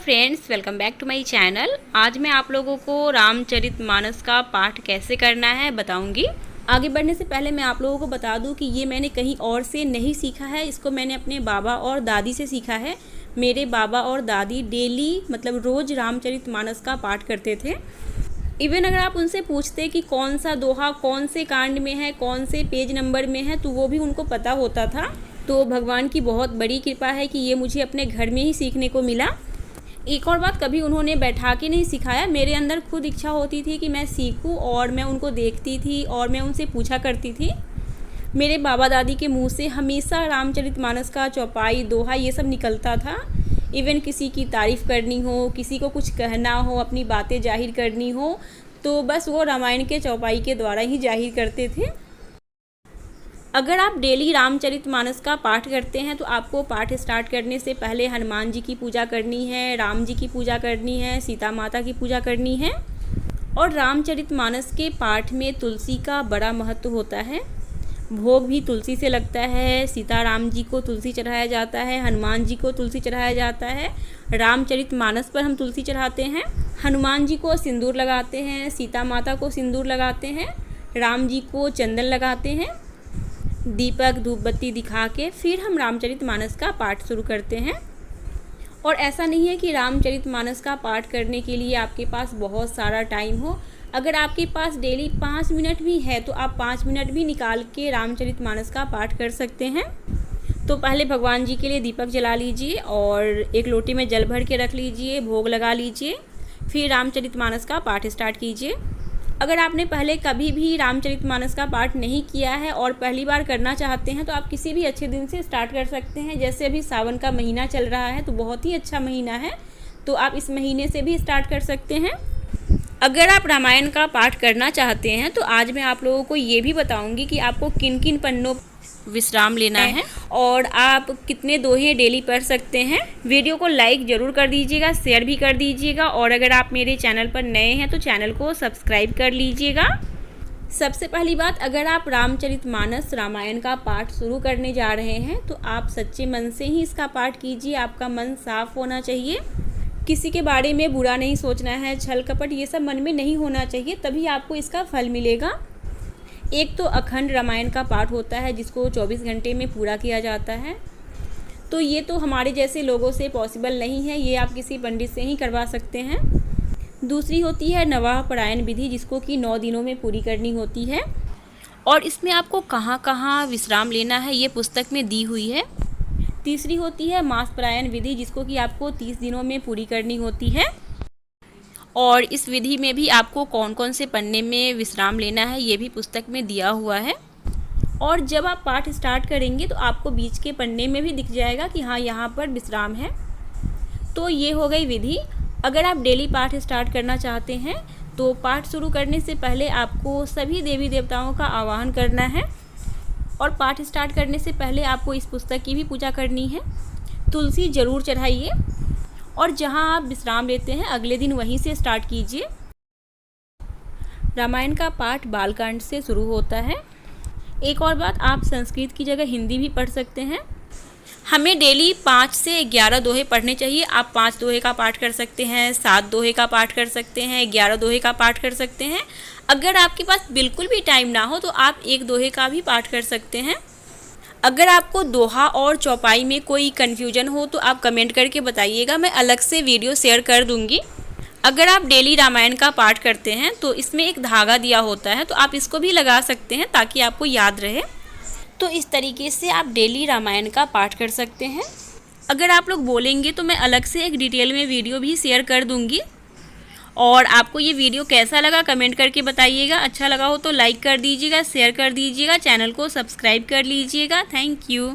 Friends, welcome back to my channel. आज मैं आप लोगों को रामचरितमानस का पाठ कैसे करना है बताऊंगी। आगे बढ़ने से पहले मैं आप लोगों को बता दूं कि ये मैंने कहीं और से नहीं सीखा है। इसको मैंने अपने बाबा और दादी से सीखा है। मेरे बाबा और दादी डेली मतलब रोज़ रामचरितमानस का पाठ करते थे। इवन अगर आप उनसे पूछते कि कौन सा दोहा कौन से कांड में है, कौन से पेज नंबर में है, तो वो भी उनको पता होता था। तो भगवान की बहुत बड़ी कृपा है कि ये मुझे अपने घर में ही सीखने को मिला। एक और बात, कभी उन्होंने बैठा के नहीं सिखाया। मेरे अंदर खुद इच्छा होती थी कि मैं सीखूं और मैं उनको देखती थी और मैं उनसे पूछा करती थी। मेरे बाबा दादी के मुंह से हमेशा रामचरितमानस का चौपाई, दोहा ये सब निकलता था। इवन किसी की तारीफ़ करनी हो, किसी को कुछ कहना हो, अपनी बातें जाहिर करनी हो, तो बस वो रामायण के चौपाई के द्वारा ही जाहिर करते थे। अगर आप डेली रामचरितमानस का पाठ करते हैं तो आपको पाठ स्टार्ट करने से पहले हनुमान जी की पूजा करनी है, राम जी की पूजा करनी है, सीता माता की पूजा करनी है। और रामचरितमानस के पाठ में तुलसी का बड़ा महत्व होता है। भोग भी तुलसी से लगता है। सीता राम जी को तुलसी चढ़ाया जाता है, हनुमान जी को तुलसी चढ़ाया जाता है। रामचरितमानस पर हम तुलसी चढ़ाते हैं। हनुमान जी को सिंदूर लगाते हैं, सीता माता को सिंदूर लगाते हैं, राम जी को चंदन लगाते हैं। दीपक धूप बत्ती दिखा के फिर हम रामचरितमानस का पाठ शुरू करते हैं। और ऐसा नहीं है कि रामचरितमानस का पाठ करने के लिए आपके पास बहुत सारा टाइम हो। अगर आपके पास डेली 5 मिनट भी है तो आप 5 मिनट भी निकाल के रामचरितमानस का पाठ कर सकते हैं। तो पहले भगवान जी के लिए दीपक जला लीजिए और एक लोटे में जल भर के रख लीजिए, भोग लगा लीजिए, फिर रामचरितमानस का पाठ स्टार्ट कीजिए। अगर आपने पहले कभी भी रामचरितमानस का पाठ नहीं किया है और पहली बार करना चाहते हैं तो आप किसी भी अच्छे दिन से स्टार्ट कर सकते हैं। जैसे अभी सावन का महीना चल रहा है तो बहुत ही अच्छा महीना है, तो आप इस महीने से भी स्टार्ट कर सकते हैं। अगर आप रामायण का पाठ करना चाहते हैं तो आज मैं आप लोगों को ये भी बताऊंगी कि आपको किन किन पन्नों विश्राम लेना है और आप कितने दोहे डेली पढ़ सकते हैं। वीडियो को लाइक ज़रूर कर दीजिएगा, शेयर भी कर दीजिएगा और अगर आप मेरे चैनल पर नए हैं तो चैनल को सब्सक्राइब कर लीजिएगा। सबसे पहली बात, अगर आप रामचरितमानस रामायण का पाठ शुरू करने जा रहे हैं तो आप सच्चे मन से ही इसका पाठ कीजिए। आपका मन साफ होना चाहिए। किसी के बारे में बुरा नहीं सोचना है, छल कपट ये सब मन में नहीं होना चाहिए, तभी आपको इसका फल मिलेगा। एक तो अखंड रामायण का पाठ होता है जिसको 24 घंटे में पूरा किया जाता है, तो ये तो हमारे जैसे लोगों से पॉसिबल नहीं है, ये आप किसी पंडित से ही करवा सकते हैं। दूसरी होती है नवाह परायण विधि, जिसको कि 9 दिनों में पूरी करनी होती है और इसमें आपको कहाँ कहाँ विश्राम लेना है ये पुस्तक में दी हुई है। तीसरी होती है मास परायण विधि, जिसको कि आपको 30 दिनों में पूरी करनी होती है और इस विधि में भी आपको कौन कौन से पन्ने में विश्राम लेना है ये भी पुस्तक में दिया हुआ है। और जब आप पाठ स्टार्ट करेंगे तो आपको बीच के पन्ने में भी दिख जाएगा कि हाँ यहाँ पर विश्राम है। तो ये हो गई विधि। अगर आप डेली पाठ स्टार्ट करना चाहते हैं तो पाठ शुरू करने से पहले आपको सभी देवी देवताओं का आवाहन करना है और पाठ स्टार्ट करने से पहले आपको इस पुस्तक की भी पूजा करनी है। तुलसी ज़रूर चढ़ाइए और जहां आप विश्राम लेते हैं अगले दिन वहीं से स्टार्ट कीजिए। रामायण का पाठ बालकांड से शुरू होता है। एक और बात, आप संस्कृत की जगह हिंदी भी पढ़ सकते हैं। हमें डेली 5 से 11 दोहे पढ़ने चाहिए। आप 5 दोहे का पाठ कर सकते हैं, 7 दोहे का पाठ कर सकते हैं, 11 दोहे का पाठ कर सकते हैं। अगर आपके पास बिल्कुल भी टाइम ना हो तो आप 1 दोहे का भी पाठ कर सकते हैं। अगर आपको दोहा और चौपाई में कोई कन्फ्यूजन हो तो आप कमेंट करके बताइएगा, मैं अलग से वीडियो शेयर कर दूंगी। अगर आप डेली रामायण का पाठ करते हैं तो इसमें एक धागा दिया होता है, तो आप इसको भी लगा सकते हैं ताकि आपको याद रहे। तो इस तरीके से आप डेली रामायण का पाठ कर सकते हैं। अगर आप लोग बोलेंगे तो मैं अलग से एक डिटेल में वीडियो भी शेयर कर दूँगी। और आपको ये वीडियो कैसा लगा कमेंट करके बताइएगा। अच्छा लगा हो तो लाइक कर दीजिएगा, शेयर कर दीजिएगा, चैनल को सब्सक्राइब कर लीजिएगा। Thank you.